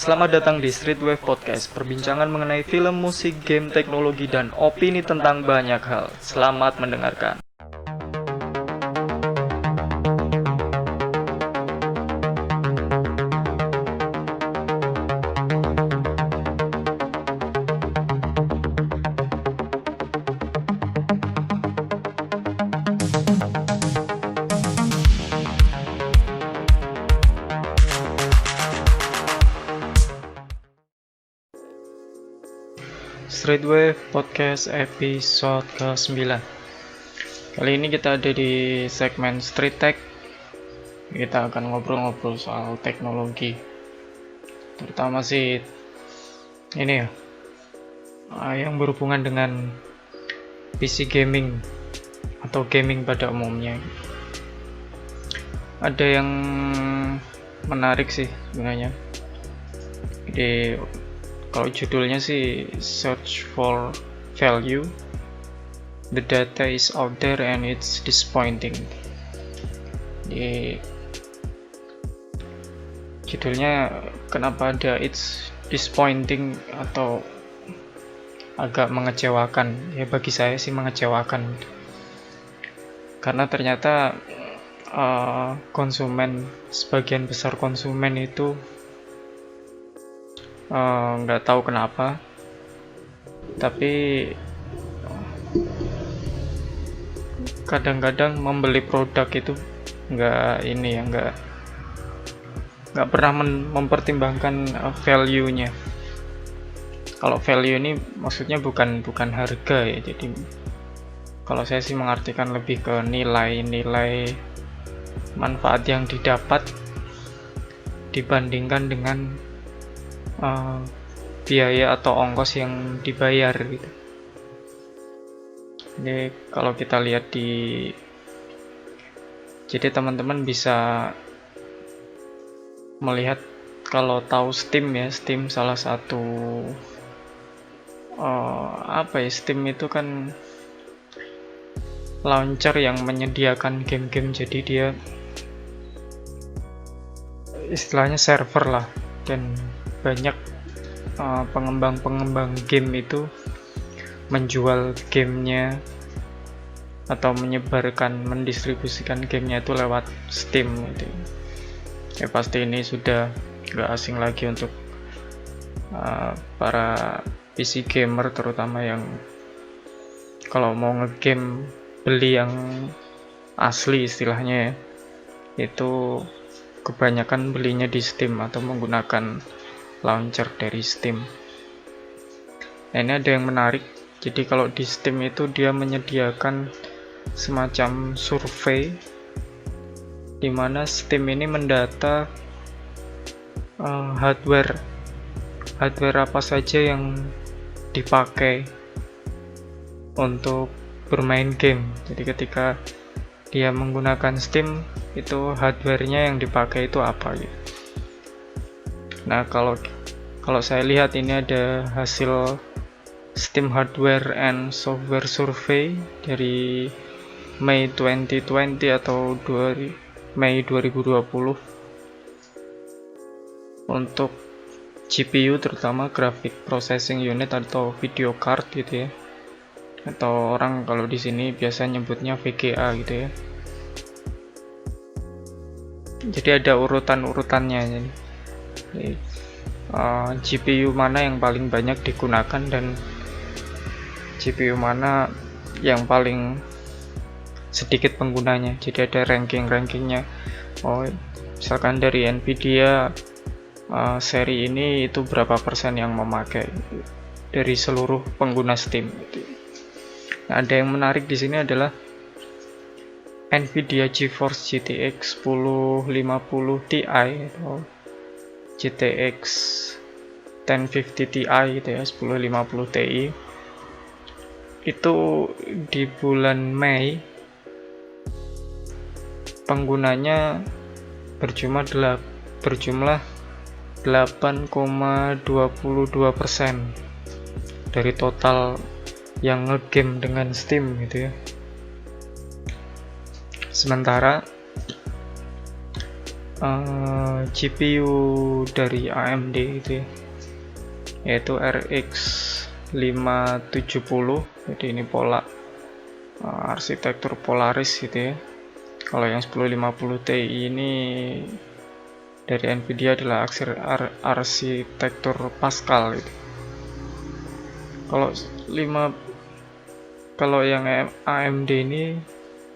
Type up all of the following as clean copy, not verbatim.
Selamat datang di Streetwave Podcast, perbincangan mengenai film, musik, game, teknologi, dan opini tentang banyak hal. Selamat mendengarkan. Streetwave Podcast episode ke-9. Kali ini kita ada di segmen Street Tech. Kita akan ngobrol-ngobrol soal teknologi. Terutama sih ini ya, yang berhubungan dengan PC gaming atau gaming pada umumnya. Ada yang menarik sih sebenarnya. Jadi kalau judulnya sih Search for Value, the data is out there and it's disappointing. Di judulnya kenapa ada it's disappointing atau agak mengecewakan? Ya bagi saya sih mengecewakan. Karena ternyata sebagian besar konsumen itu nggak tahu kenapa, tapi kadang-kadang membeli produk itu nggak pernah mempertimbangkan value-nya. Kalau value ini maksudnya bukan harga ya, jadi kalau saya sih mengartikan lebih ke nilai manfaat yang didapat dibandingkan dengan biaya atau ongkos yang dibayar gitu. Jadi kalau kita lihat jadi teman-teman bisa melihat, kalau tahu Steam ya, Steam salah satu Steam itu kan launcher yang menyediakan game-game, jadi dia istilahnya server lah, dan banyak pengembang game itu menjual gamenya atau mendistribusikan gamenya itu lewat Steam gitu. Ya pasti ini sudah gak asing lagi untuk para PC gamer, terutama yang kalau mau ngegame beli yang asli istilahnya ya, itu kebanyakan belinya di Steam atau menggunakan launcher dari Steam. Nah, ini ada yang menarik. Jadi kalau di Steam itu dia menyediakan semacam survei di mana Steam ini mendata hardware apa saja yang dipakai untuk bermain game. Jadi ketika dia menggunakan Steam, itu hardware-nya yang dipakai itu apa gitu. Nah, kalau saya lihat ini ada hasil Steam Hardware and Software Survey dari Mei 2020 atau Mei 2020 untuk GPU, terutama Graphic Processing Unit atau video card gitu ya, atau orang kalau di sini biasa nyebutnya VGA gitu ya. Jadi ada urutannya. Jadi GPU mana yang paling banyak digunakan dan GPU mana yang paling sedikit penggunanya. Jadi ada rankingnya. Misalkan dari Nvidia seri ini itu berapa persen yang memakai dari seluruh pengguna Steam. Nah, ada yang menarik di sini adalah Nvidia GeForce GTX 1050 Ti atau GTX 1050 Ti gitu ya, 1050 Ti. Itu di bulan Mei penggunanya berjumlah 8,22% dari total yang ngegame dengan Steam gitu ya. Sementara GPU dari AMD itu ya, yaitu RX 570. Jadi ini pola arsitektur Polaris gitu ya. Kalau yang 1050 Ti ini dari Nvidia adalah arsitektur Pascal gitu. Kalau yang AMD ini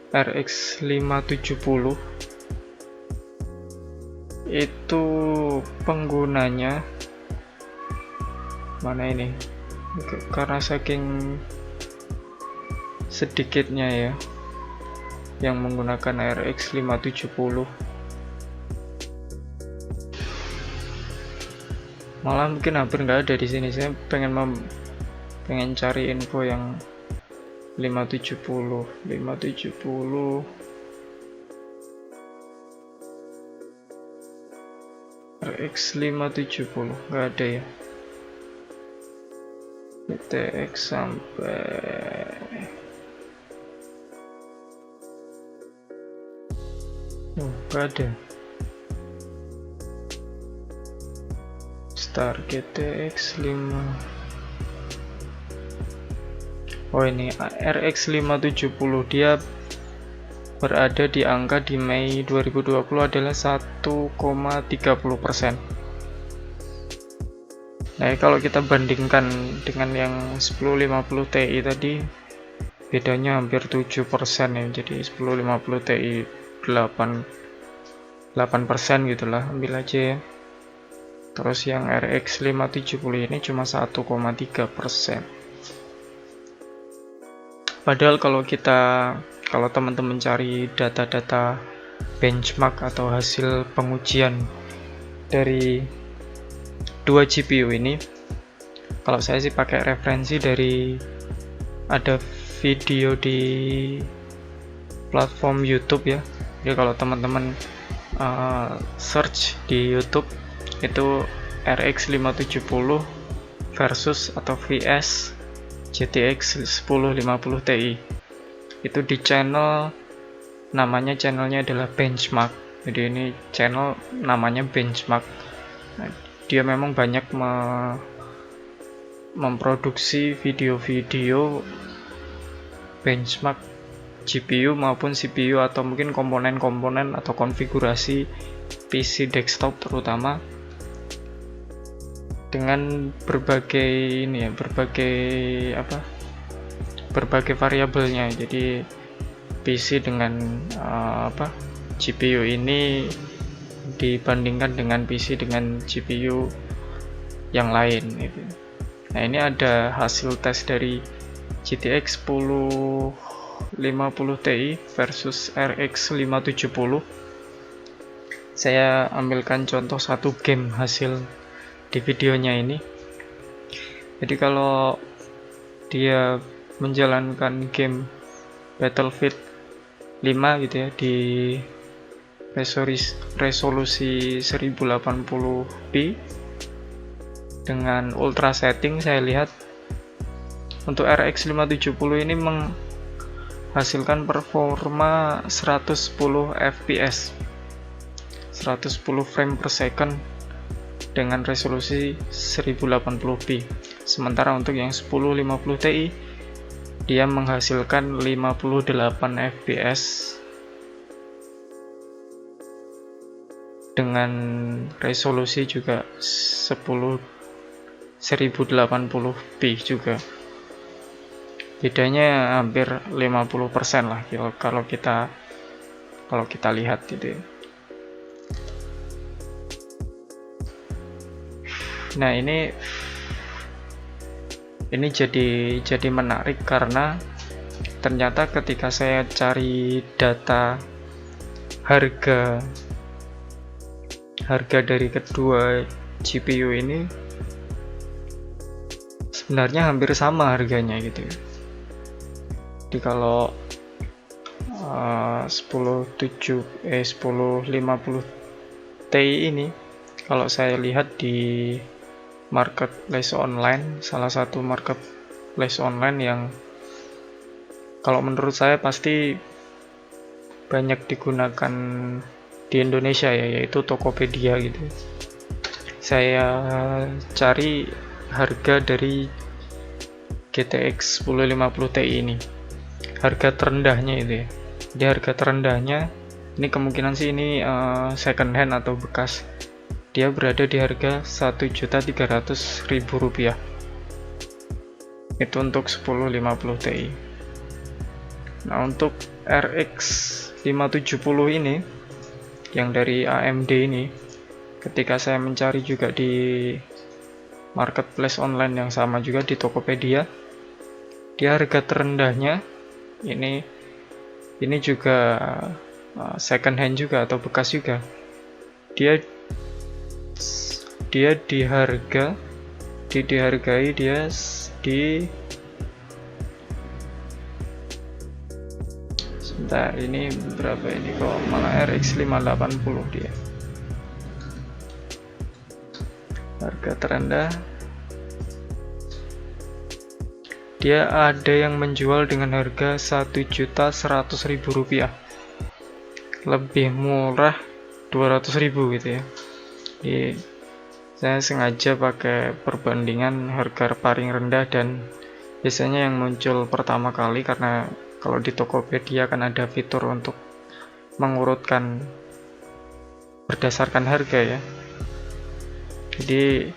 RX 570 itu penggunanya mana ini, karena saking sedikitnya ya yang menggunakan RX 570, malah mungkin hampir nggak ada di sini. Saya pengen cari info yang 570 RX 570 nggak ada ya. GTX sampai nggak ada. Star GTX 5. Oh ini RX 570, dia berada di angka di Mei 2020 adalah 1,30%. Nah, kalau kita bandingkan dengan yang 1050 Ti tadi, bedanya hampir 7% ya. Jadi 1050 Ti 8% gitulah, ambil aja ya. Terus yang RX 570 ini cuma 1,3%. Padahal kalau teman-teman cari data-data benchmark atau hasil pengujian dari dua GPU ini, kalau saya sih pakai referensi dari ada video di platform YouTube ya. Jadi kalau teman-teman search di YouTube itu RX 570 versus atau vs GTX 1050 Ti, itu di channelnya adalah Benchmark. Jadi ini channel namanya Benchmark. Nah, dia memang banyak memproduksi video-video benchmark GPU maupun CPU atau mungkin komponen-komponen atau konfigurasi PC desktop terutama, dengan berbagai variabelnya. Jadi PC dengan GPU ini dibandingkan dengan PC dengan GPU yang lain gitu. Nah, ini ada hasil tes dari GTX 1050 Ti versus RX 570. Saya ambilkan contoh satu game hasil di videonya ini. Jadi kalau dia menjalankan game Battlefield 5 gitu ya di resolusi 1080p dengan ultra setting, saya lihat untuk RX 570 ini menghasilkan performa 110 fps 110 frame per second dengan resolusi 1080p. Sementara untuk yang 1050 Ti dia menghasilkan 58 fps dengan resolusi juga 1080p juga. Bedanya hampir 50% lah kalau kita lihat gitu ya. Nah, ini jadi menarik karena ternyata ketika saya cari data harga dari kedua GPU ini sebenarnya hampir sama harganya gitu ya. Jadi kalau 1050 Ti ini, kalau saya lihat di marketplace online, salah satu marketplace online yang kalau menurut saya pasti banyak digunakan di Indonesia ya, yaitu Tokopedia gitu. Saya cari harga dari GTX 1050 Ti ini, harga terendahnya itu ya. Di harga terendahnya ini kemungkinan sih ini second hand atau bekas. Dia berada di harga Rp1.300.000. Itu untuk 1050 Ti. Nah, untuk RX 570 ini yang dari AMD ini, ketika saya mencari juga di marketplace online yang sama juga di Tokopedia, dia harga terendahnya ini juga second hand juga atau bekas juga. Dia dihargai dia di sebentar, ini berapa ini kok malah RX 580 dia. Harga terendah dia ada yang menjual dengan harga Rp1.100.000, lebih murah 200.000 gitu ya. Jadi saya sengaja pakai perbandingan harga paling rendah dan biasanya yang muncul pertama kali, karena kalau di Tokopedia kan ada fitur untuk mengurutkan berdasarkan harga ya. Jadi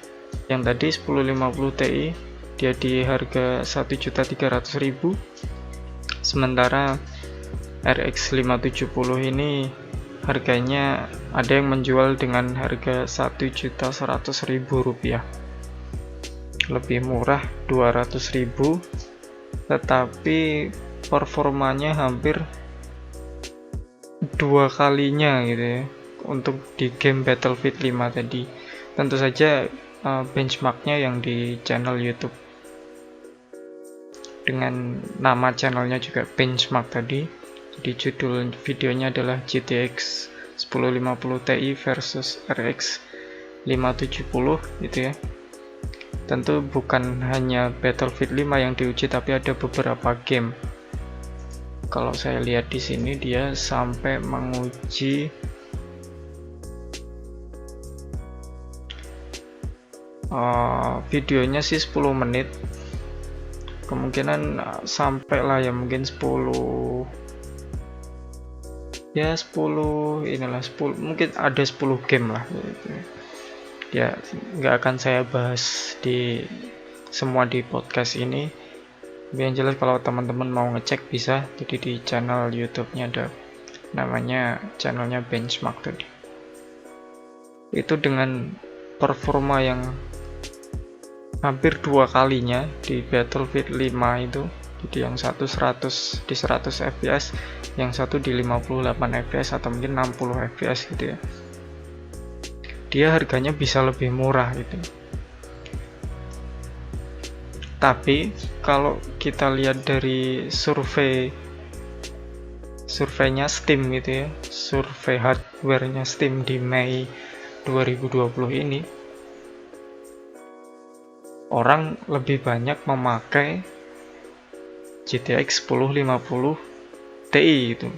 yang tadi 1050 Ti dia di harga Rp1.300.000, sementara RX 570 ini harganya ada yang menjual dengan harga Rp1.100.000, lebih murah 200.000, tetapi performanya hampir 2 kalinya gitu ya untuk di game Battlefield 5 tadi. Tentu saja benchmarknya yang di channel YouTube dengan nama channelnya juga benchmark tadi. Jadi judul videonya adalah GTX 1050 Ti versus RX 570 gitu ya. Tentu bukan hanya Battlefield 5 yang diuji, tapi ada beberapa game. Kalau saya lihat di sini dia sampai menguji videonya sih 10 menit. Kemungkinan sampai lah ya, mungkin 10 inilah 10, mungkin ada 10 game lah gitu. Ya nggak akan saya bahas di semua di podcast ini. Yang jelas kalau teman-teman mau ngecek bisa, jadi di channel YouTube-nya ada namanya channelnya benchmark tadi. Itu dengan performa yang hampir 2 kalinya di Battlefield 5 itu. Jadi yang satu 100 di 100 fps, yang satu di 58 fps atau mungkin 60 fps gitu ya. Dia harganya bisa lebih murah gitu. Tapi kalau kita lihat dari surveinya Steam gitu ya, survei hardware-nya Steam di Mei 2020 ini, orang lebih banyak memakai GTX 1050 Ti itu.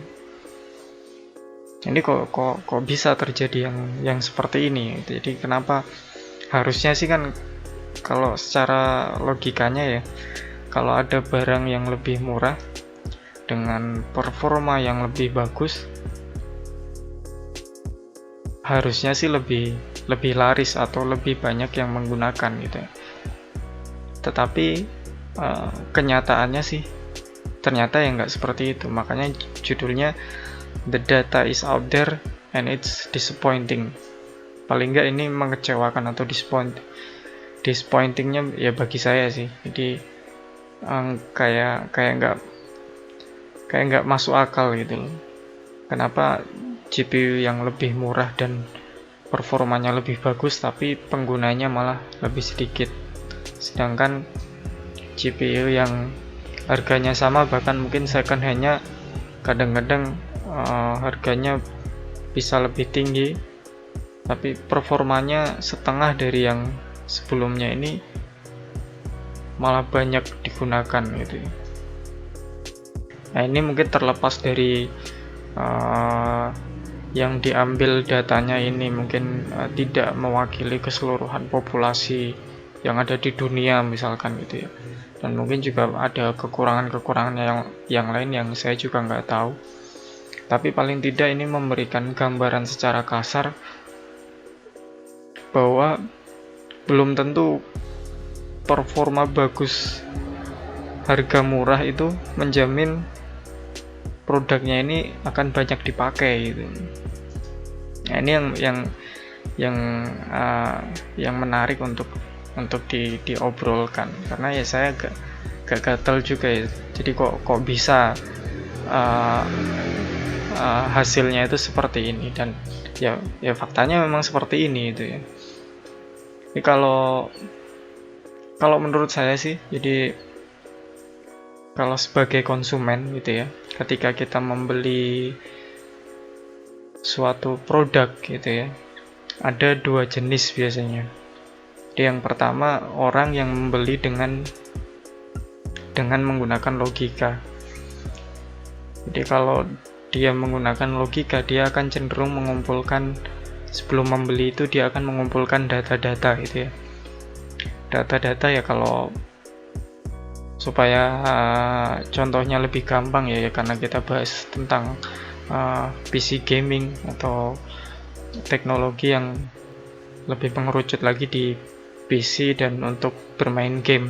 Ini kok bisa terjadi yang seperti ini? Jadi kenapa harusnya sih kan, kalau secara logikanya ya, kalau ada barang yang lebih murah dengan performa yang lebih bagus, harusnya sih lebih laris atau lebih banyak yang menggunakan gitu ya. Tetapi kenyataannya sih ternyata ya nggak seperti itu. Makanya judulnya The Data is Out There and It's Disappointing. Paling nggak ini mengecewakan atau disappointingnya ya bagi saya sih. Jadi kayak nggak masuk akal gitu loh. Kenapa GPU yang lebih murah dan performanya lebih bagus tapi penggunanya malah lebih sedikit, sedangkan GPU yang harganya sama, bahkan mungkin second handnya kadang-kadang harganya bisa lebih tinggi tapi performanya setengah dari yang sebelumnya, ini malah banyak digunakan gitu. Nah ini mungkin terlepas dari yang diambil datanya ini mungkin tidak mewakili keseluruhan populasi yang ada di dunia misalkan gitu ya, dan mungkin juga ada kekurangan-kekurangan yang lain yang saya juga nggak tahu, tapi paling tidak ini memberikan gambaran secara kasar bahwa belum tentu performa bagus, harga murah itu menjamin produknya ini akan banyak dipakai gitu. Nah, ini yang menarik untuk diobrolkan, karena ya saya gak gatel juga ya. Jadi kok bisa hasilnya itu seperti ini, dan ya faktanya memang seperti ini itu ya. Ini kalau menurut saya sih, jadi kalau sebagai konsumen gitu ya, ketika kita membeli suatu produk gitu ya, ada dua jenis biasanya. Jadi yang pertama, orang yang membeli dengan menggunakan logika. Jadi kalau dia menggunakan logika, dia akan cenderung mengumpulkan, sebelum membeli itu dia akan mengumpulkan data-data gitu ya. Data-data ya, kalau supaya contohnya lebih gampang ya, karena kita bahas tentang PC gaming atau teknologi yang lebih mengerucut lagi di PC dan untuk bermain game.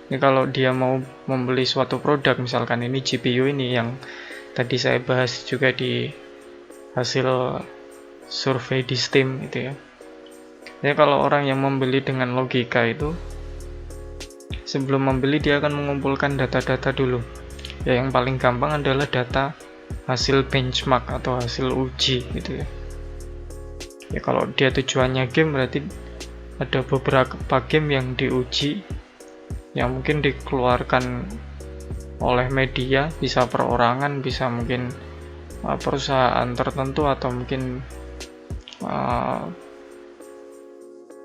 Ini kalau dia mau membeli suatu produk, misalkan ini GPU ini yang tadi saya bahas juga di hasil survei di Steam gitu ya. Jadi kalau orang yang membeli dengan logika itu, sebelum membeli dia akan mengumpulkan data-data dulu. Ya, yang paling gampang adalah data hasil benchmark atau hasil uji gitu ya. Ya kalau dia tujuannya game, berarti ada beberapa game yang diuji, yang mungkin dikeluarkan oleh media, bisa perorangan, bisa mungkin perusahaan tertentu, atau mungkin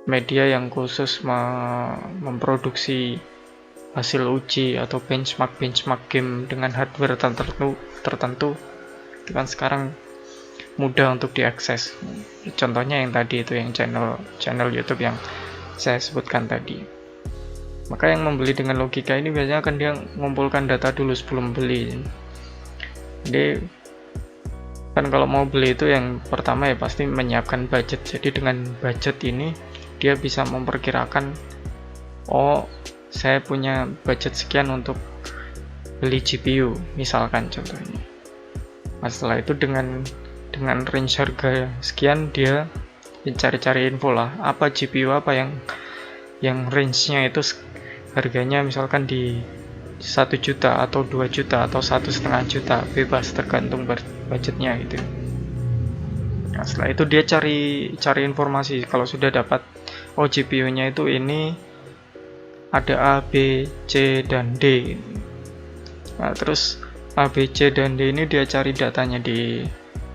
media yang khusus memproduksi hasil uji atau benchmark game dengan hardware tertentu. Itu kan sekarang mudah untuk diakses. Contohnya yang tadi itu, yang channel YouTube yang saya sebutkan tadi. Maka yang membeli dengan logika ini biasanya akan dia mengumpulkan data dulu sebelum beli. Jadi kan kalau mau beli itu yang pertama ya pasti menyiapkan budget. Jadi dengan budget ini dia bisa memperkirakan, oh saya punya budget sekian untuk beli GPU misalkan contohnya. Nah, setelah itu dengan range harga sekian dia cari-cari info lah, apa GPU apa yang range-nya itu harganya misalkan di 1 juta atau 2 juta atau 1,5 juta, bebas tergantung budgetnya gitu. Nah, setelah itu dia cari informasi. Kalau sudah dapat, oh GPU-nya itu ini ada A, B, C, dan D. Nah, terus A, B, C, dan D ini dia cari datanya di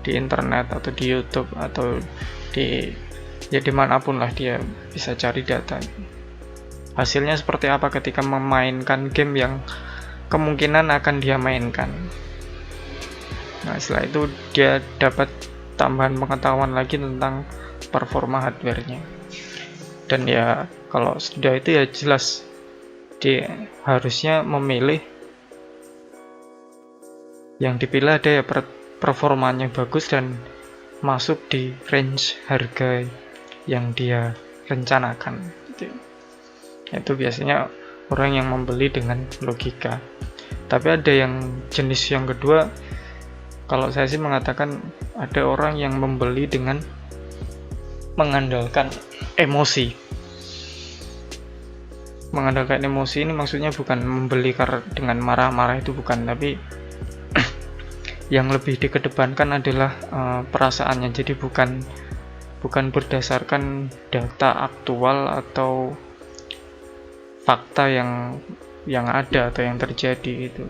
internet atau di YouTube atau di dimanapun lah dia bisa cari data. Hasilnya seperti apa ketika memainkan game yang kemungkinan akan dia mainkan. Nah, setelah itu dia dapat tambahan pengetahuan lagi tentang performa hardware-nya. Dan ya kalau sudah itu ya jelas dia harusnya memilih yang dipilih ada ya performanya bagus dan masuk di range harga yang dia rencanakan gitu. Itu biasanya orang yang membeli dengan logika. Tapi ada yang jenis yang kedua, kalau saya sih mengatakan ada orang yang membeli dengan mengandalkan emosi. Mengandalkan emosi ini maksudnya bukan membeli dengan marah-marah, itu bukan, tapi yang lebih dikedepankan adalah perasaannya. Jadi bukan berdasarkan data aktual atau fakta yang ada atau yang terjadi itu.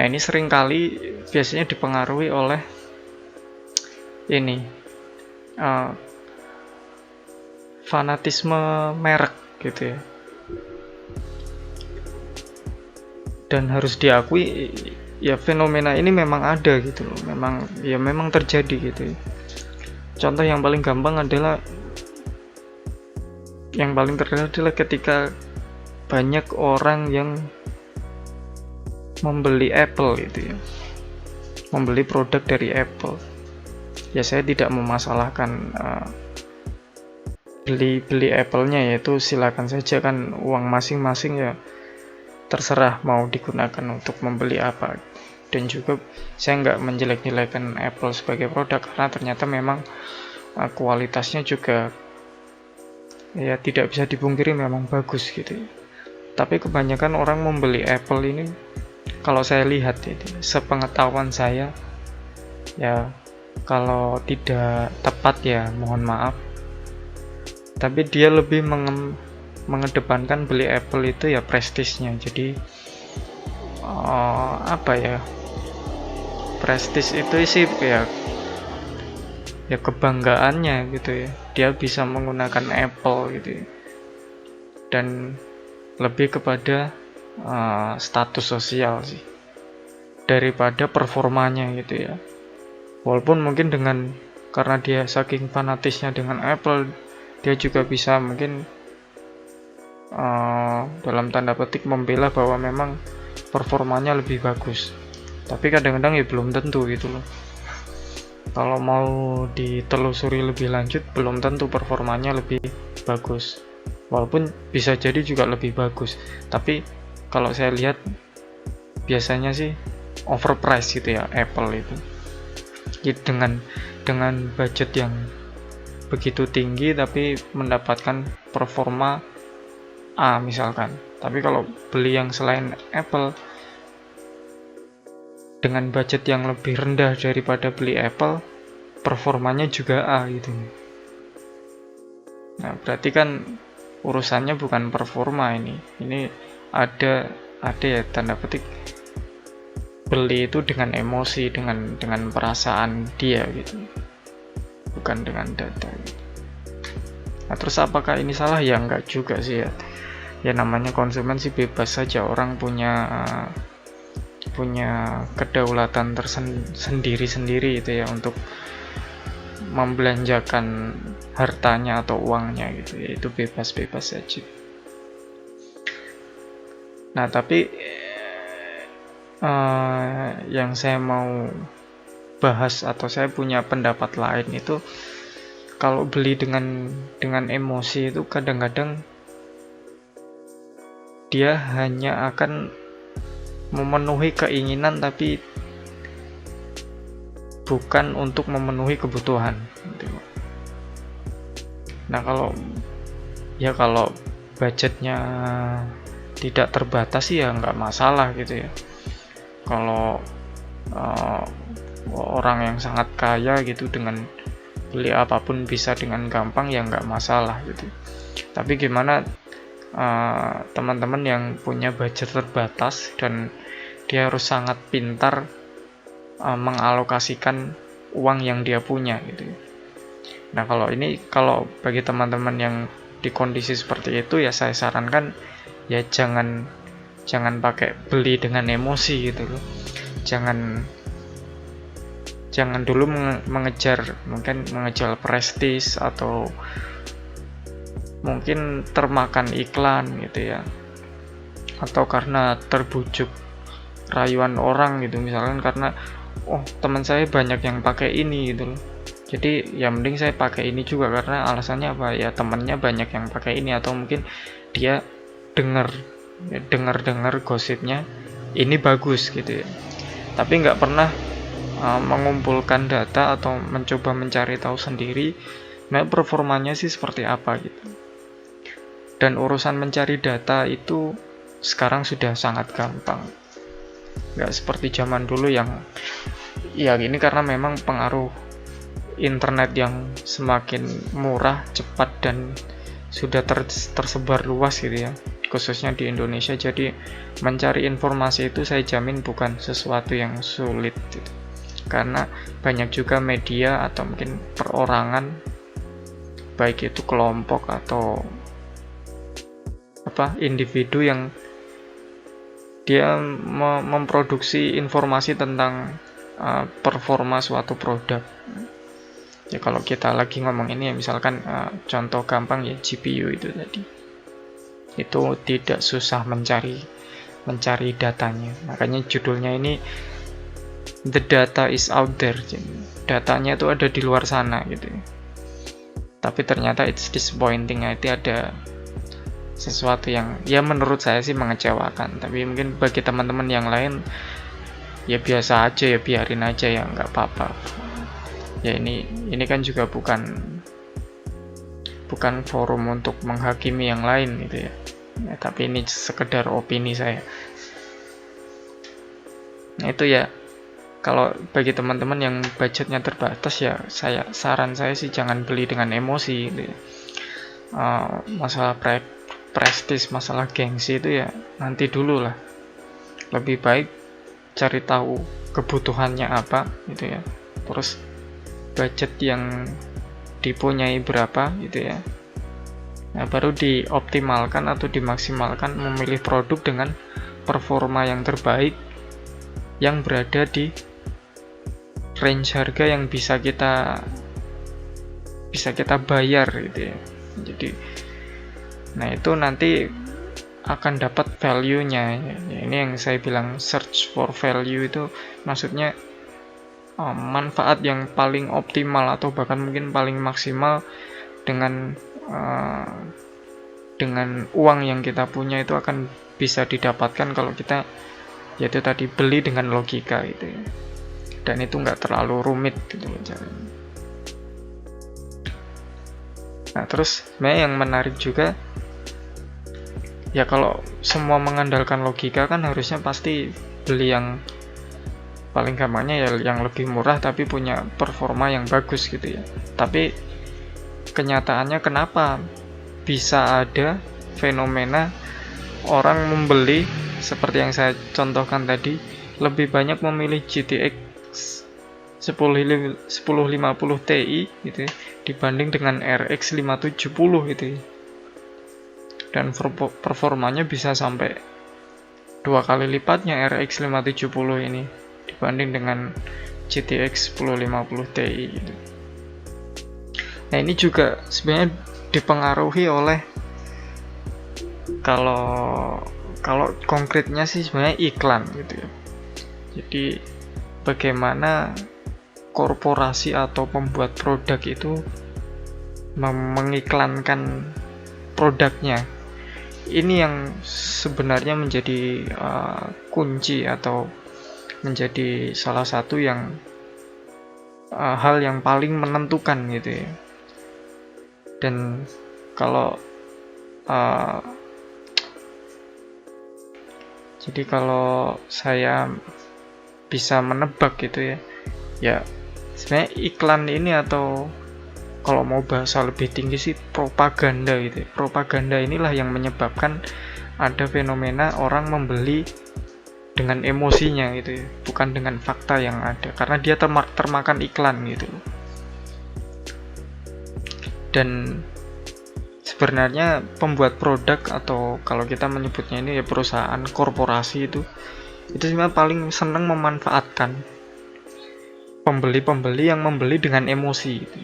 Nah, ini seringkali biasanya dipengaruhi oleh ini fanatisme merek gitu ya. Dan harus diakui ya fenomena ini memang ada gitu loh, memang terjadi gitu ya. Contoh yang paling gampang adalah ketika banyak orang yang membeli Apple gitu ya, membeli produk dari Apple. Ya saya tidak memasalahkan beli Apple-nya, yaitu silakan saja, kan uang masing-masing ya, terserah mau digunakan untuk membeli apa. Dan juga saya nggak menjelek-jelekan Apple sebagai produk, karena ternyata memang kualitasnya juga ya tidak bisa dipungkiri memang bagus gitu ya. Tapi kebanyakan orang membeli Apple ini, kalau saya lihat ya, sepengetahuan saya ya, kalau tidak tepat ya mohon maaf, tapi dia lebih mengedepankan beli Apple itu ya prestisnya. Jadi apa ya, prestis itu sih ya kebanggaannya gitu ya, dia bisa menggunakan Apple gitu ya. Dan lebih kepada status sosial sih daripada performanya gitu ya. Walaupun mungkin karena dia saking fanatisnya dengan Apple, dia juga bisa mungkin dalam tanda petik membela bahwa memang performanya lebih bagus. Tapi kadang-kadang ya belum tentu gitu loh. Kalau mau ditelusuri lebih lanjut, belum tentu performanya lebih bagus. Walaupun bisa jadi juga lebih bagus. Tapi kalau saya lihat biasanya sih overpriced gitu ya Apple itu. Jadi dengan budget yang begitu tinggi tapi mendapatkan performa A misalkan. Tapi kalau beli yang selain Apple dengan budget yang lebih rendah daripada beli Apple, performanya juga A gitu. Nah, berarti kan urusannya bukan performa ini. Ini ada ya tanda petik beli itu dengan emosi, dengan perasaan dia gitu. Bukan dengan data gitu. Nah, terus apakah ini salah? Ya enggak juga sih ya. Ya namanya konsumen sih bebas saja, orang punya kedaulatan sendiri-sendiri itu ya untuk membelanjakan hartanya atau uangnya gitu ya, itu bebas-bebas saja. Nah tapi yang saya mau bahas atau saya punya pendapat lain itu, kalau beli dengan emosi itu kadang-kadang dia hanya akan memenuhi keinginan tapi bukan untuk memenuhi kebutuhan gitu. Nah kalau budgetnya tidak terbatas sih ya nggak masalah gitu ya. Kalau orang yang sangat kaya gitu, dengan beli apapun bisa dengan gampang ya nggak masalah gitu. Tapi gimana teman-teman yang punya budget terbatas dan dia harus sangat pintar mengalokasikan uang yang dia punya gitu. Nah kalau bagi teman-teman yang di kondisi seperti itu ya saya sarankan ya jangan pakai beli dengan emosi gitu loh. Jangan dulu mengejar prestis atau mungkin termakan iklan gitu ya, atau karena terbujuk rayuan orang gitu, misalkan karena teman saya banyak yang pakai ini gitu loh, jadi ya mending saya pakai ini juga, karena alasannya apa ya, temannya banyak yang pakai ini, atau mungkin dia dengar gosipnya ini bagus gitu ya, tapi nggak pernah mengumpulkan data atau mencoba mencari tahu sendiri performanya sih seperti apa gitu. Dan urusan mencari data itu sekarang sudah sangat gampang, nggak seperti zaman dulu yang ya ini, karena memang pengaruh internet yang semakin murah, cepat, dan sudah tersebar luas gitu ya, khususnya di Indonesia. Jadi mencari informasi itu saya jamin bukan sesuatu yang sulit gitu. Karena banyak juga media atau mungkin perorangan, baik itu kelompok atau individu yang dia memproduksi informasi tentang performa suatu produk. Ya kalau kita lagi ngomong ini ya misalkan contoh gampang ya GPU itu tadi. Itu tidak susah mencari datanya. Makanya judulnya ini The Data is Out There. Datanya itu ada di luar sana gitu. Tapi ternyata it's disappointing. Itu ada sesuatu yang ya menurut saya sih mengecewakan. Tapi mungkin bagi teman-teman yang lain ya biasa aja, ya biarin aja, ya nggak apa-apa. Ya ini kan juga bukan forum untuk menghakimi yang lain gitu ya. Ya tapi ini sekedar opini saya. Nah itu ya, kalau bagi teman-teman yang budgetnya terbatas ya saran saya sih jangan beli dengan emosi gitu ya. Masalah prestis, masalah gengsi itu ya nanti dulu lah. Lebih baik cari tahu kebutuhannya apa gitu ya, terus budget yang dipunyai berapa gitu ya. Nah baru dioptimalkan atau dimaksimalkan memilih produk dengan performa yang terbaik yang berada di range harga yang bisa kita bayar gitu ya. Jadi nah itu nanti akan dapat value-nya ya. Ini yang saya bilang search for value itu maksudnya manfaat yang paling optimal atau bahkan mungkin paling maksimal dengan uang yang kita punya itu akan bisa didapatkan kalau kita yaitu tadi beli dengan logika gitu ya. Dan itu nggak terlalu rumit gitu caranya. Nah terus sebenarnya yang menarik juga ya kalau semua mengandalkan logika kan harusnya pasti beli yang paling gampangnya ya yang lebih murah tapi punya performa yang bagus gitu ya. Tapi kenyataannya kenapa bisa ada fenomena orang membeli seperti yang saya contohkan tadi, lebih banyak memilih GTX 1050 Ti gitu ya, dibanding dengan RX 570 gitu ya. Dan performanya bisa sampai 2 kali lipatnya RX 570 ini dibanding dengan GTX 1050 Ti gitu. Nah ini juga sebenarnya dipengaruhi oleh kalau konkretnya sih sebenarnya iklan gitu ya. Jadi bagaimana korporasi atau pembuat produk itu mengiklankan produknya. Ini yang sebenarnya menjadi kunci atau menjadi salah satu yang hal yang paling menentukan gitu ya. Dan kalau jadi kalau saya bisa menebak gitu ya sebenarnya iklan ini atau kalau mau bahasa lebih tinggi sih propaganda gitu ya. Propaganda inilah yang menyebabkan ada fenomena orang membeli dengan emosinya gitu ya, bukan dengan fakta yang ada, karena dia termakan iklan gitu. Dan sebenarnya pembuat produk atau kalau kita menyebutnya ini ya perusahaan korporasi itu sebenarnya paling senang memanfaatkan pembeli-pembeli yang membeli dengan emosi gitu.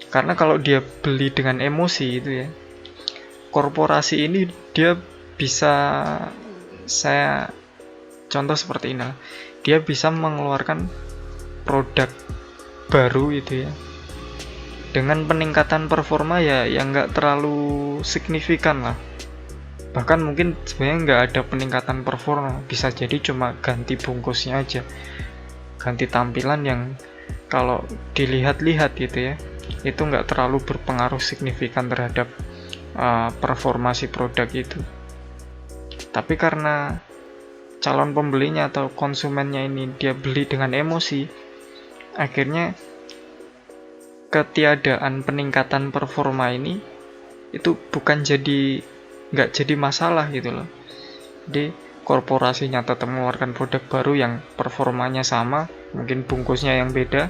Karena kalau dia beli dengan emosi itu ya, korporasi ini dia bisa, saya contoh seperti ini, dia bisa mengeluarkan produk baru itu ya dengan peningkatan performa ya yang nggak terlalu signifikan lah. Bahkan mungkin sebenarnya nggak ada peningkatan performa, bisa jadi cuma ganti bungkusnya aja, ganti tampilan yang kalau dilihat-lihat gitu ya itu nggak terlalu berpengaruh signifikan terhadap performa si produk itu. Tapi karena calon pembelinya atau konsumennya ini dia beli dengan emosi, akhirnya ketiadaan peningkatan performa ini itu nggak jadi masalah gitu loh. Jadi korporasinya tetap mengeluarkan produk baru yang performanya sama, mungkin bungkusnya yang beda,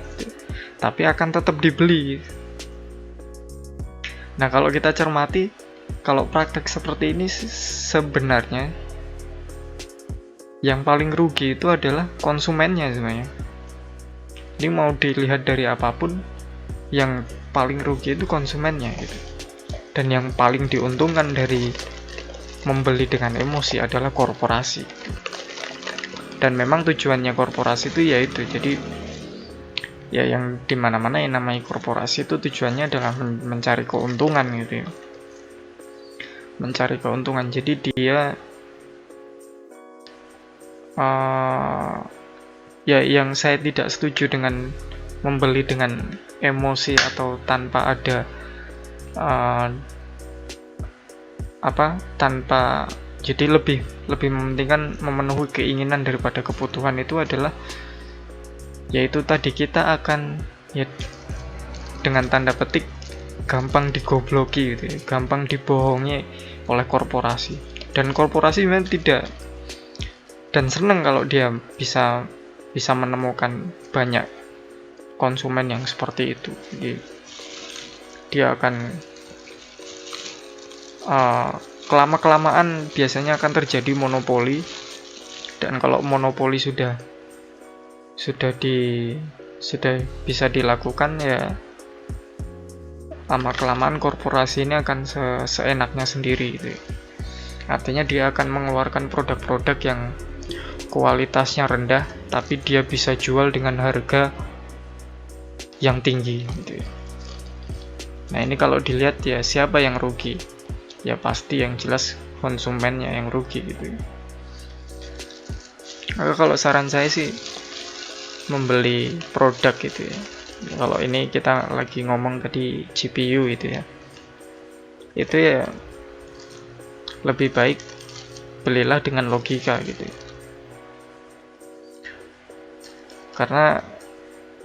tapi akan tetap dibeli. Nah kalau kita cermati, kalau praktek seperti ini sebenarnya yang paling rugi itu adalah konsumennya sebenarnya. Ini mau dilihat dari apapun, yang paling rugi itu konsumennya gitu. Dan yang paling diuntungkan dari membeli dengan emosi adalah korporasi. Dan memang tujuannya korporasi itu yaitu, jadi ya yang dimana-mana yang namanya korporasi itu tujuannya adalah mencari keuntungan gitu ya. Mencari keuntungan. Jadi dia ya yang saya tidak setuju dengan membeli dengan emosi atau tanpa ada tanpa, jadi lebih mementingkan memenuhi keinginan daripada kebutuhan itu adalah yaitu tadi kita akan ya dengan tanda petik gampang digobloki gitu ya, gampang dibohongi oleh korporasi. Dan korporasi memang tidak dan senang kalau dia bisa menemukan banyak konsumen yang seperti itu. Jadi dia akan kelama-kelamaan biasanya akan terjadi monopoli. Dan kalau monopoli sudah bisa dilakukan, ya lama-kelamaan korporasi ini akan seenaknya sendiri gitu. Artinya dia akan mengeluarkan produk-produk yang kualitasnya rendah, tapi dia bisa jual dengan harga yang tinggi gitu. Nah ini kalau dilihat ya siapa yang rugi? Ya pasti yang jelas konsumennya yang rugi gitu. Maka kalau saran saya sih membeli produk gitu ya. Kalau ini kita lagi ngomong tadi GPU itu ya. Itu ya lebih baik belilah dengan logika gitu. Karena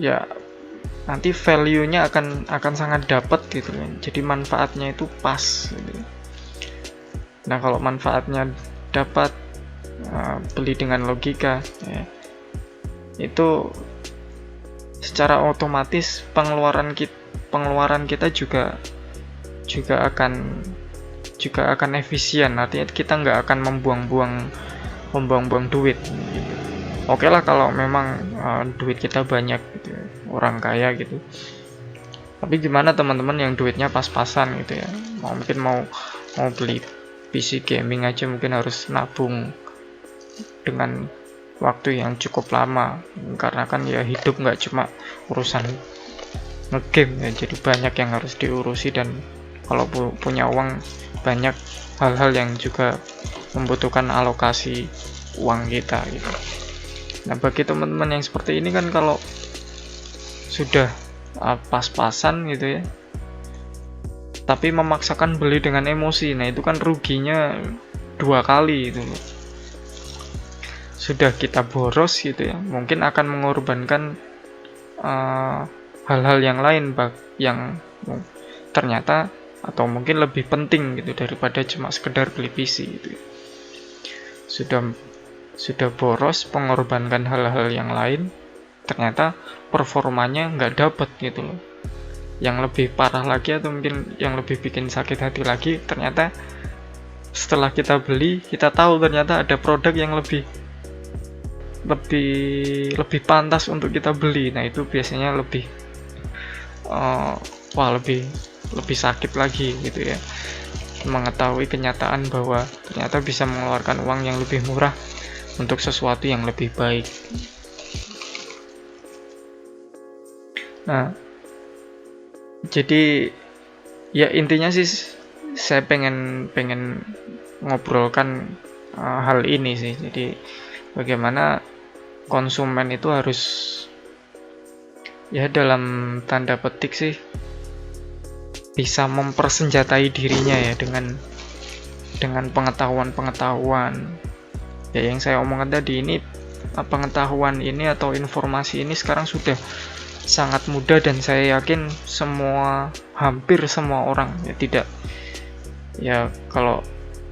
ya nanti value-nya akan sangat dapat gitu kan. Jadi manfaatnya itu pas gitu. Nah, kalau manfaatnya dapat, beli dengan logika ya, itu secara otomatis pengeluaran kita juga akan efisien. Artinya kita nggak akan membuang-buang duit gitu. Oke lah kalau memang duit kita banyak gitu, orang kaya gitu. Tapi gimana teman-teman yang duitnya pas-pasan gitu ya, mungkin mau beli PC gaming aja mungkin harus nabung dengan waktu yang cukup lama, karena kan ya hidup nggak cuma urusan ngegame ya, jadi banyak yang harus diurusi. Dan kalau punya uang banyak hal-hal yang juga membutuhkan alokasi uang kita gitu. Nah bagi teman-teman yang seperti ini kan, kalau sudah pas-pasan gitu ya, tapi memaksakan beli dengan emosi, nah itu kan ruginya 2 kali itu loh. Sudah kita boros gitu ya, mungkin akan mengorbankan hal-hal yang lain yang ternyata atau mungkin lebih penting gitu daripada cuma sekedar beli PC gitu. Sudah boros mengorbankan hal-hal yang lain, ternyata performanya nggak dapet gitu loh. Yang lebih parah lagi atau mungkin yang lebih bikin sakit hati lagi, ternyata setelah kita beli, kita tahu ternyata ada produk yang lebih pantas untuk kita beli. Nah itu biasanya lebih sakit lagi gitu ya, mengetahui kenyataan bahwa ternyata bisa mengeluarkan uang yang lebih murah untuk sesuatu yang lebih baik. Nah jadi ya intinya sih saya pengen ngobrolkan hal ini sih. Jadi bagaimana konsumen itu harus ya dalam tanda petik sih bisa mempersenjatai dirinya ya dengan pengetahuan ya yang saya omongkan tadi. Ini pengetahuan ini atau informasi ini sekarang sudah sangat mudah, dan saya yakin hampir semua orang ya, tidak ya, kalau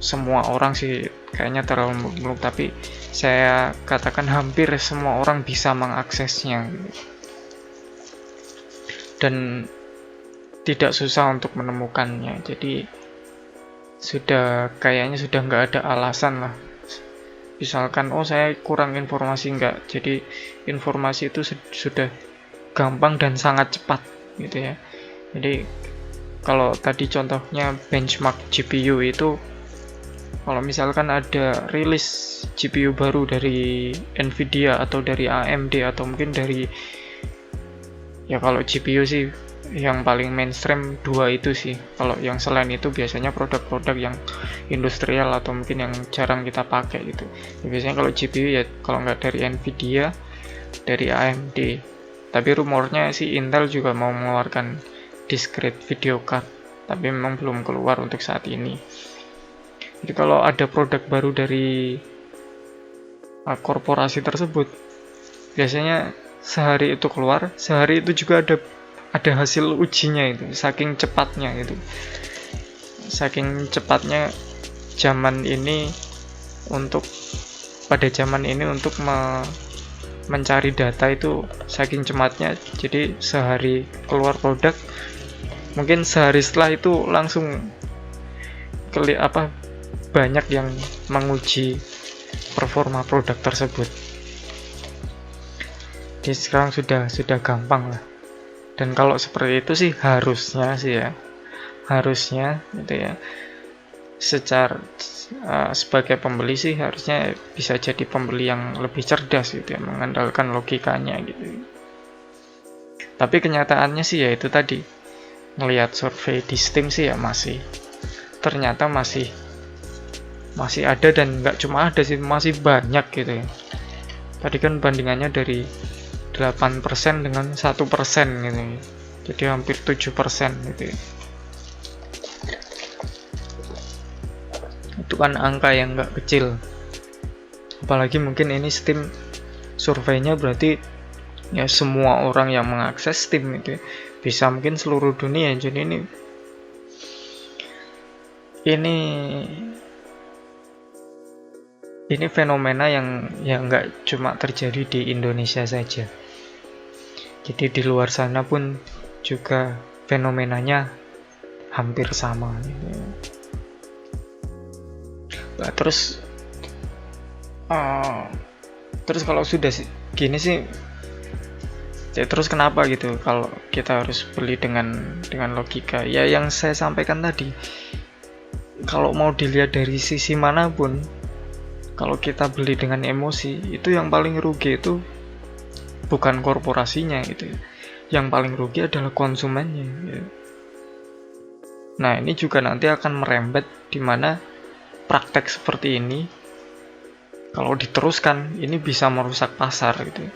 semua orang sih kayaknya terlalu muluk, tapi saya katakan hampir semua orang bisa mengaksesnya dan tidak susah untuk menemukannya. Jadi kayaknya sudah nggak ada alasan lah misalkan saya kurang informasi, enggak. Jadi informasi itu sudah gampang dan sangat cepat gitu ya. Jadi kalau tadi contohnya benchmark GPU itu, kalau misalkan ada rilis GPU baru dari Nvidia atau dari AMD atau mungkin dari, ya kalau GPU sih yang paling mainstream dua itu sih. Kalau yang selain itu biasanya produk-produk yang industrial atau mungkin yang jarang kita pakai gitu. Ya, biasanya kalau GPU ya kalau nggak dari Nvidia, dari AMD. Tapi rumornya sih Intel juga mau mengeluarkan discrete video card, tapi memang belum keluar untuk saat ini. Jadi kalau ada produk baru dari korporasi tersebut, biasanya sehari itu keluar, sehari itu juga ada hasil ujinya itu, saking cepatnya itu. Saking cepatnya zaman ini pada zaman ini untuk mencari data itu saking cepatnya. Jadi sehari keluar produk, mungkin sehari setelah itu langsung banyak yang menguji performa produk tersebut. Jadi sekarang sudah gampang lah. Dan kalau seperti itu sih harusnya gitu ya, sebagai pembeli sih harusnya bisa jadi pembeli yang lebih cerdas gitu ya, mengandalkan logikanya gitu. Tapi kenyataannya sih ya itu tadi, ngelihat survei di Steam sih ya ternyata masih ada, dan nggak cuma ada sih, masih banyak gitu ya. Tadi kan bandingannya dari 8% dengan 1% gitu. Jadi hampir 7% gitu ya. Itu kan angka yang nggak kecil. Apalagi mungkin ini Steam surveinya berarti ya semua orang yang mengakses Steam gitu ya. Bisa mungkin seluruh dunia. Jadi ini fenomena yang nggak cuma terjadi di Indonesia saja. Jadi di luar sana pun juga fenomenanya hampir sama gitu. Nah, terus kalau sudah gini sih, ya terus kenapa gitu kalau kita harus beli dengan logika? Ya yang saya sampaikan tadi, kalau mau dilihat dari sisi manapun, kalau kita beli dengan emosi, itu yang paling rugi itu bukan korporasinya gitu ya. Yang paling rugi adalah konsumennya gitu. Nah ini juga nanti akan merembet di mana praktek seperti ini kalau diteruskan ini bisa merusak pasar gitu.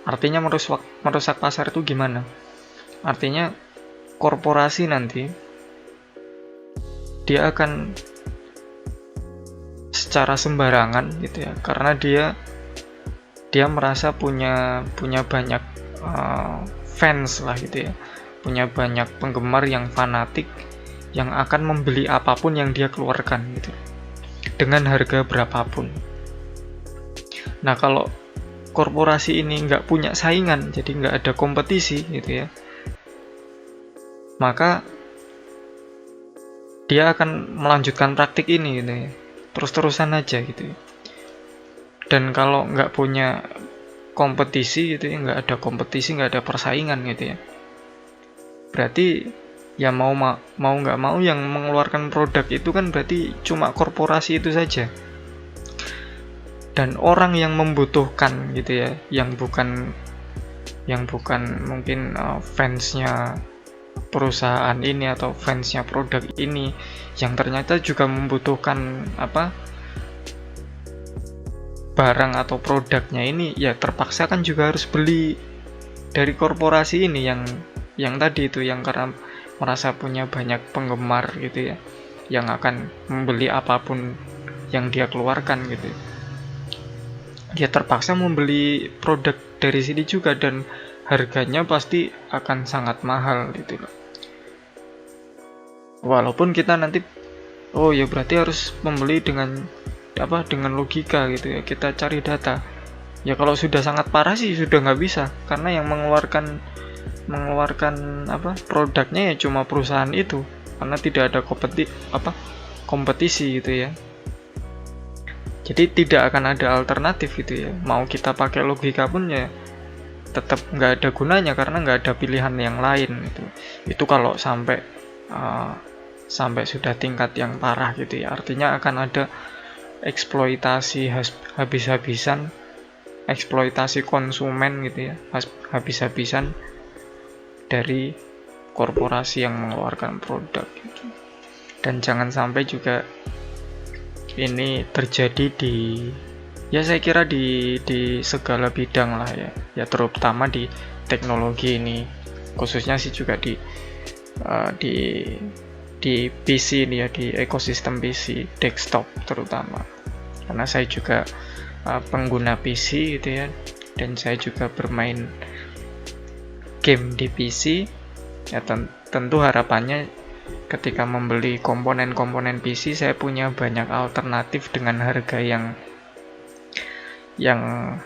Artinya merusak pasar itu gimana? Artinya korporasi nanti dia akan secara sembarangan gitu ya, karena dia merasa punya banyak fans lah gitu ya, punya banyak penggemar yang fanatik yang akan membeli apapun yang dia keluarkan gitu dengan harga berapapun. Nah kalau korporasi ini nggak punya saingan, jadi nggak ada kompetisi gitu ya, maka dia akan melanjutkan praktik ini gitu ya, terus-terusan aja gitu ya. Dan kalau nggak punya kompetisi gitu ya, nggak ada kompetisi, nggak ada persaingan gitu ya, berarti ya mau nggak mau yang mengeluarkan produk itu kan berarti cuma korporasi itu saja. Dan orang yang membutuhkan gitu ya, yang bukan mungkin fansnya perusahaan ini atau fansnya produk ini, yang ternyata juga membutuhkan barang atau produknya ini, ya terpaksa kan juga harus beli dari korporasi ini yang tadi itu, yang karena merasa punya banyak penggemar gitu ya, yang akan membeli apapun yang dia keluarkan gitu. Dia terpaksa membeli produk dari sini juga, dan harganya pasti akan sangat mahal gitu loh. Walaupun kita nanti ya berarti harus membeli dengan logika gitu ya, kita cari data. Ya kalau sudah sangat parah sih sudah nggak bisa, karena yang mengeluarkan produknya ya cuma perusahaan itu, karena tidak ada kompetisi gitu ya. Jadi tidak akan ada alternatif gitu ya. Mau kita pakai logika pun ya tetap nggak ada gunanya karena nggak ada pilihan yang lain gitu. Itu kalau sampai sudah tingkat yang parah gitu ya. Artinya akan ada eksploitasi habis-habisan, eksploitasi konsumen gitu ya, habis-habisan dari korporasi yang mengeluarkan produk gitu. Dan jangan sampai juga ini terjadi saya kira di segala bidang lah ya terutama di teknologi ini, khususnya sih juga di PC ini ya, di ekosistem PC desktop terutama, karena saya juga pengguna PC gitu ya, dan saya juga bermain game di PC ya. Tentu harapannya ketika membeli komponen-komponen PC saya punya banyak alternatif dengan harga yang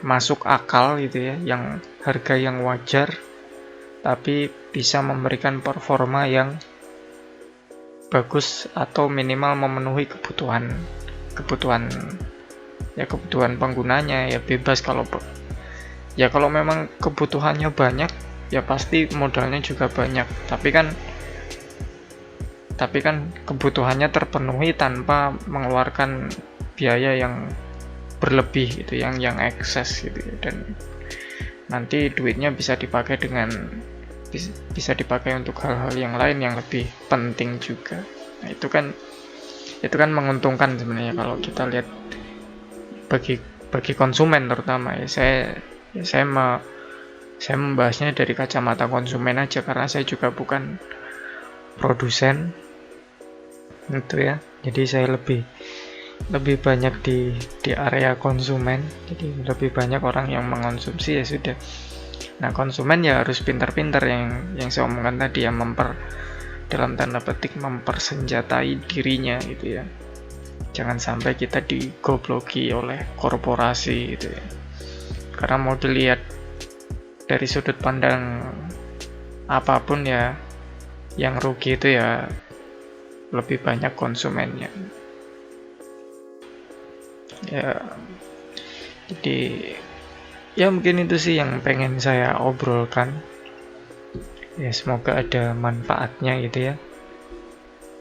masuk akal gitu ya, yang harga yang wajar tapi bisa memberikan performa yang bagus atau minimal memenuhi kebutuhan penggunanya ya. Bebas kalau memang kebutuhannya banyak ya pasti modalnya juga banyak, tapi kan kebutuhannya terpenuhi tanpa mengeluarkan biaya yang berlebih gitu, yang ekses gitu ya. Dan nanti duitnya bisa dipakai untuk hal-hal yang lain yang lebih penting juga. Nah, itu kan menguntungkan sebenarnya kalau kita lihat bagi konsumen terutama ya. Saya membahasnya dari kacamata konsumen aja karena saya juga bukan produsen gitu ya. Jadi saya lebih banyak di area konsumen, jadi lebih banyak orang yang mengonsumsi ya sudah. Nah, konsumen ya harus pintar-pintar yang saya omongkan tadi ya, dalam tanda petik mempersenjatai dirinya gitu ya. Jangan sampai kita digobloki oleh korporasi gitu ya. Karena mau dilihat dari sudut pandang apapun ya, yang rugi itu ya lebih banyak konsumennya. Ya, jadi ya mungkin itu sih yang pengen saya obrolkan. Ya semoga ada manfaatnya gitu ya.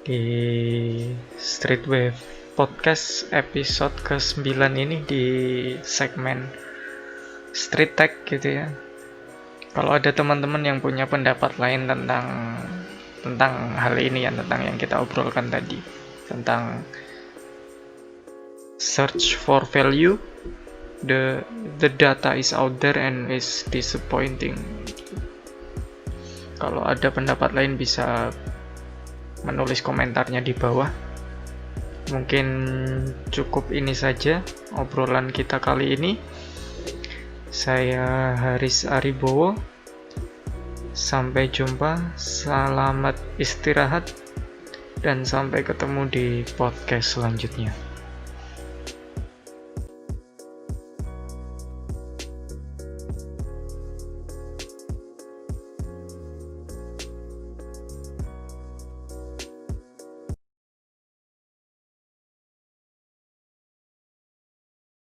Di Streetwave Podcast episode ke-9 ini di segmen Street Tech gitu ya. Kalau ada teman-teman yang punya pendapat lain tentang hal ini ya, tentang yang kita obrolkan tadi, tentang search for value, the data is out there and is disappointing. Kalau ada pendapat lain bisa menulis komentarnya di bawah. Mungkin cukup ini saja obrolan kita kali ini. Saya Haris Aribowo. Sampai jumpa, selamat istirahat, dan sampai ketemu di podcast selanjutnya.